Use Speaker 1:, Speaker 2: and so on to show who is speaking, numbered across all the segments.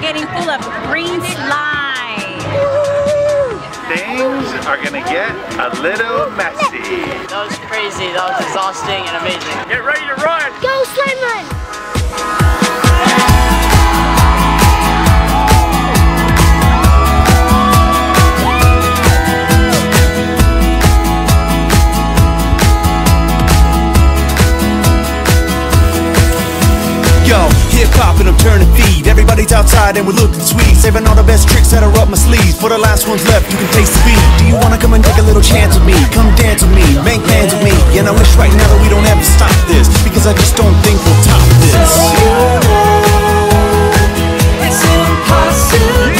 Speaker 1: getting full of green slime.
Speaker 2: Things are gonna get a little messy.
Speaker 3: That was crazy, that was exhausting and amazing.
Speaker 2: Get ready to run!
Speaker 4: Go slime run!
Speaker 5: Yo, hip-hop and I'm turning feed. Everybody's outside and we're looking sweet, saving all the best tricks that are up my sleeves. For the last ones left, you can taste the beat. Do you wanna come and take a little chance with me? Come dance with me, make plans with me. And I wish right now that we don't have to stop this, because I just don't think we'll top this.
Speaker 6: So you know it's impossible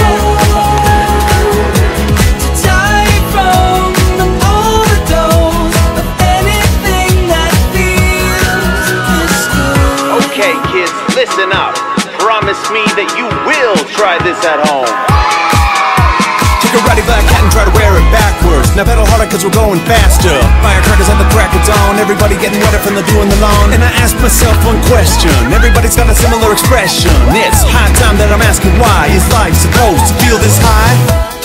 Speaker 6: to die from an overdose of anything that feels this good.
Speaker 2: Okay, kids, listen up. Promise me that you will try this at home.
Speaker 5: Take a ratty black hat and try to wear it backwards. Now pedal harder cause we're going faster. Firecrackers at the crack of dawn. Everybody getting wetter from the dew in the lawn. And I ask myself one question. Everybody's got a similar expression. It's high time that I'm asking why. Is life supposed to feel this high?